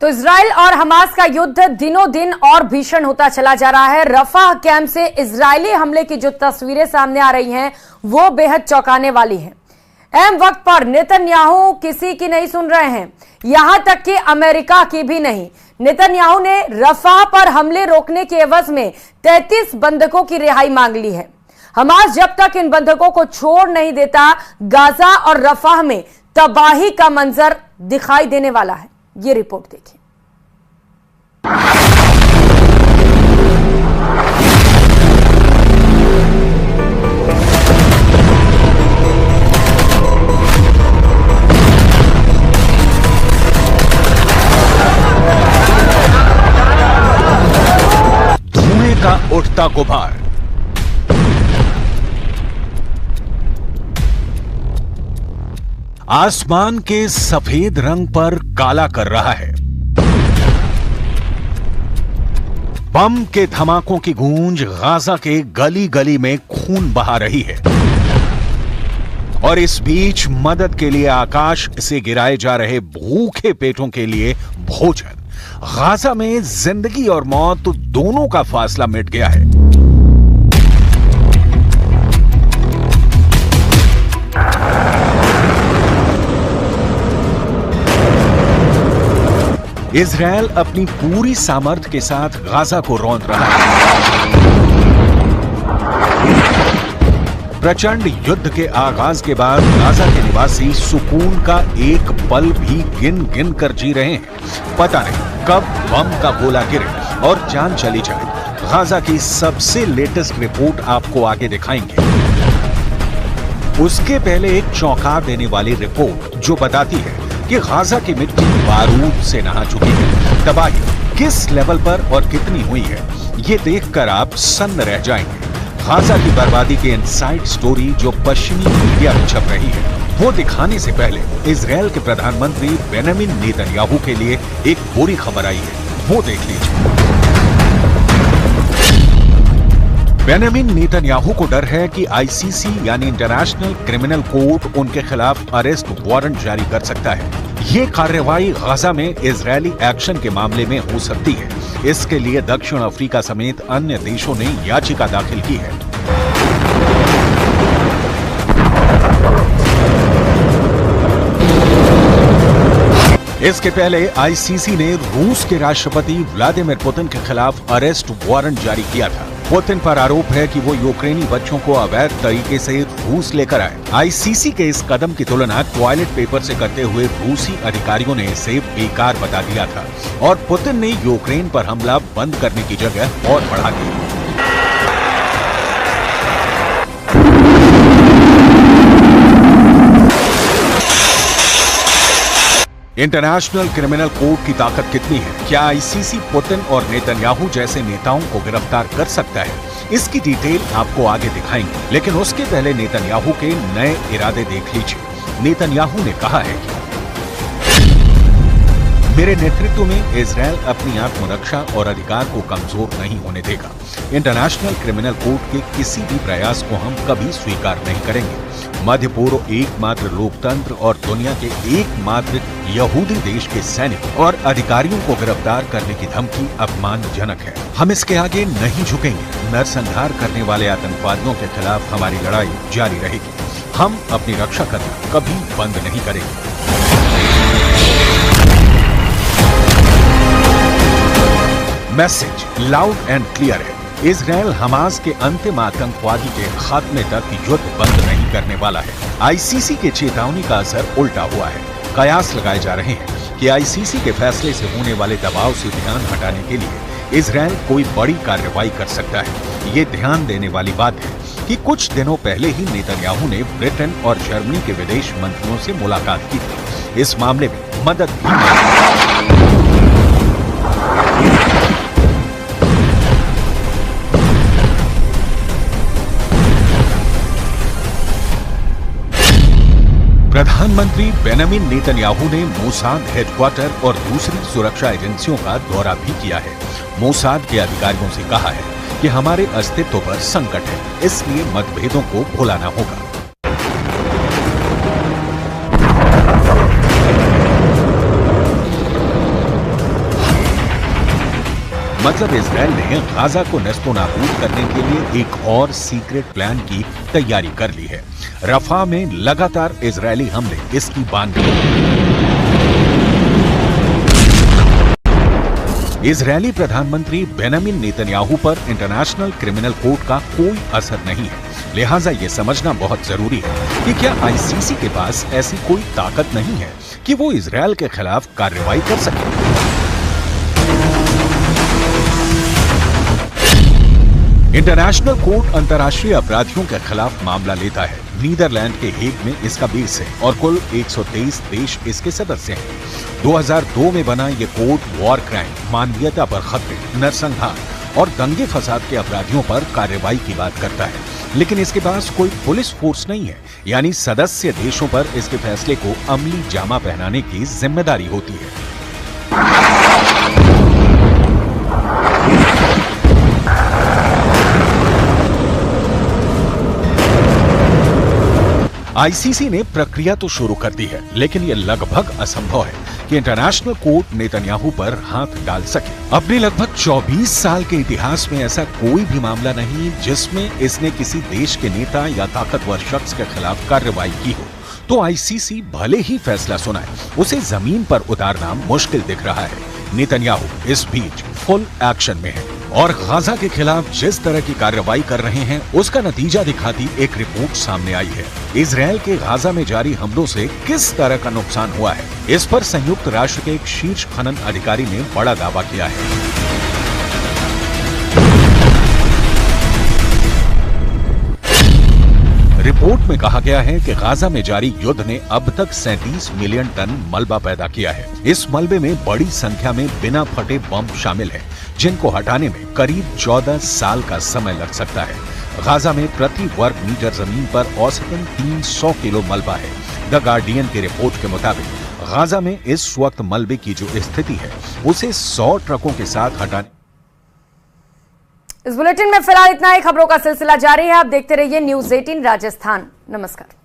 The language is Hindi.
तो इजराइल और हमास का युद्ध दिनों दिन और भीषण होता चला जा रहा है। रफाह कैंप से इजरायली हमले की जो तस्वीरें सामने आ रही हैं वो बेहद चौंकाने वाली हैं। अहम वक्त पर नेतन्याहू किसी की नहीं सुन रहे हैं, यहां तक कि अमेरिका की भी नहीं। नेतन्याहू ने रफाह पर हमले रोकने के एवज में 33 बंधकों की रिहाई मांग ली है। हमास जब तक इन बंधकों को छोड़ नहीं देता, गाजा और रफाह में तबाही का मंजर दिखाई देने वाला है। ये रिपोर्ट देखिए। धुएं का उठता गुबार, आसमान के सफेद रंग पर काला कर रहा है। बम के धमाकों की गूंज गाजा के गली गली में खून बहा रही है और इस बीच मदद के लिए आकाश से गिराए जा रहे भूखे पेटों के लिए भोजन। गाजा में जिंदगी और मौत दोनों का फासला मिट गया है। इजरायल अपनी पूरी सामर्थ्य के साथ गाजा को रौंद रहा है। प्रचंड युद्ध के आगाज के बाद गाजा के निवासी सुकून का एक पल भी गिन गिन कर जी रहे हैं। पता नहीं कब बम का गोला गिरे और जान चली जाए। गाजा की सबसे लेटेस्ट रिपोर्ट आपको आगे दिखाएंगे। उसके पहले एक चौंका देने वाली रिपोर्ट जो बताती है कि गाजा की मिट्टी बारूद से नहा चुकी है। तबाही किस लेवल पर और कितनी हुई है, ये देखकर आप सन्न रह जाएंगे। गाजा की बर्बादी की इनसाइड स्टोरी जो पश्चिमी मीडिया में छप रही है, वो दिखाने से पहले इजरायल के प्रधानमंत्री बेंजामिन नेतन्याहू के लिए एक बुरी खबर आई है, वो देख लीजिए। बेंजामिन नेतन्याहू को डर है कि आईसीसी यानी इंटरनेशनल क्रिमिनल कोर्ट उनके खिलाफ अरेस्ट वारंट जारी कर सकता है। ये कार्रवाई गाजा में इजरायली एक्शन के मामले में हो सकती है। इसके लिए दक्षिण अफ्रीका समेत अन्य देशों ने याचिका दाखिल की है। इसके पहले आईसीसी ने रूस के राष्ट्रपति व्लादिमीर पुतिन के खिलाफ अरेस्ट वारंट जारी किया था। पुतिन पर आरोप है कि वो यूक्रेनी बच्चों को अवैध तरीके से रूस लेकर आए। आईसीसी के इस कदम की तुलना टॉयलेट पेपर से करते हुए रूसी अधिकारियों ने इसे बेकार बता दिया था और पुतिन ने यूक्रेन पर हमला बंद करने की जगह और बढ़ा दी। इंटरनेशनल क्रिमिनल कोर्ट की ताकत कितनी है? क्या आईसीसी पुतिन और नेतन्याहू जैसे नेताओं को गिरफ्तार कर सकता है? इसकी डिटेल आपको आगे दिखाएंगे, लेकिन उसके पहले नेतन्याहू के नए इरादे देख लीजिए। नेतन्याहू ने कहा है कि मेरे नेतृत्व में इजरायल अपनी आत्मरक्षा और अधिकार को कमजोर नहीं होने देगा। इंटरनेशनल क्रिमिनल कोर्ट के किसी भी प्रयास को हम कभी स्वीकार नहीं करेंगे। मध्य पूर्व एकमात्र लोकतंत्र और दुनिया के एकमात्र यहूदी देश के सैनिक और अधिकारियों को गिरफ्तार करने की धमकी अपमानजनक है। हम इसके आगे नहीं झुकेंगे। नरसंहार करने वाले आतंकवादियों के खिलाफ हमारी लड़ाई जारी रहेगी। हम अपनी रक्षा करना कभी बंद नहीं करेंगे। मैसेज लाउड एंड क्लियर है। इजरायल हमास के अंतिम आतंकवादी के खात्मे तक युद्ध बंद नहीं करने वाला है। आईसीसी के चेतावनी का असर उल्टा हुआ है। कयास लगाए जा रहे हैं कि आईसीसी के फैसले से होने वाले दबाव से ध्यान हटाने के लिए इजरायल कोई बड़ी कार्रवाई कर सकता है। ये ध्यान देने वाली बात है कि कुछ दिनों पहले ही नेतन्याहू ने ब्रिटेन और जर्मनी के विदेश मंत्रियों से मुलाकात की थी। इस मामले में मदद भी प्रधानमंत्री बेंजामिन नेतन्याहू ने मोसाद हेडक्वार्टर और दूसरी सुरक्षा एजेंसियों का दौरा भी किया है। मोसाद के अधिकारियों से कहा है कि हमारे अस्तित्व पर संकट है, इसलिए मतभेदों को भुलाना होगा। मतलब इसराइल ने गाजा को नेस्तनाबूद करने के लिए एक और सीक्रेट प्लान की तैयारी कर ली है। रफा में लगातार इजरायली हमले इसकी बानगी है। इजरायली प्रधानमंत्री बेंजामिन नेतन्याहू पर इंटरनेशनल क्रिमिनल कोर्ट का कोई असर नहीं है, लिहाजा ये समझना बहुत जरूरी है कि क्या आईसीसी के पास ऐसी कोई ताकत नहीं है कि वो इजरायल के खिलाफ कार्रवाई कर सके। इंटरनेशनल कोर्ट अंतर्राष्ट्रीय अपराधियों के खिलाफ मामला लेता है। नीदरलैंड के हेग में इसका बेस है और कुल 123 देश इसके सदस्य हैं। 2002 में बना ये कोर्ट वॉर क्राइम, मानवीयता पर खतरे, नरसंहार और दंगे फसाद के अपराधियों पर कार्रवाई की बात करता है, लेकिन इसके पास कोई पुलिस फोर्स नहीं है, यानी सदस्य देशों पर इसके फैसले को अमली जामा पहनाने की जिम्मेदारी होती है। आईसीसी ने प्रक्रिया तो शुरू कर दी है, लेकिन यह लगभग असंभव है कि इंटरनेशनल कोर्ट नेतन्याहू पर हाथ डाल सके। अपने लगभग 24 साल के इतिहास में ऐसा कोई भी मामला नहीं जिसमें इसने किसी देश के नेता या ताकतवर शख्स के खिलाफ कार्रवाई की हो। तो आईसीसी भले ही फैसला सुनाए, उसे जमीन पर उतारना मुश्किल दिख रहा है। नेतन्याहू इस बीच फुल एक्शन में है और गाजा के खिलाफ जिस तरह की कार्रवाई कर रहे हैं उसका नतीजा दिखाती एक रिपोर्ट सामने आई है। इजरायल के गाजा में जारी हमलों से किस तरह का नुकसान हुआ है, इस पर संयुक्त राष्ट्र के एक शीर्ष खनन अधिकारी ने बड़ा दावा किया है। रिपोर्ट में कहा गया है कि गाजा में जारी युद्ध ने अब तक 37 मिलियन टन मलबा पैदा किया है। इस मलबे में बड़ी संख्या में बिना फटे बम शामिल हैं, जिनको हटाने में करीब 14 साल का समय लग सकता है। गाजा में प्रति वर्ग मीटर जमीन पर औसतन 300 किलो मलबा है। द गार्डियन की रिपोर्ट के मुताबिक गाजा में इस वक्त मलबे की जो स्थिति है उसे 100 ट्रकों के साथ हटाने। इस बुलेटिन में फिलहाल इतना ही। खबरों का सिलसिला जारी है, आप देखते रहिए न्यूज़ 18 राजस्थान। नमस्कार।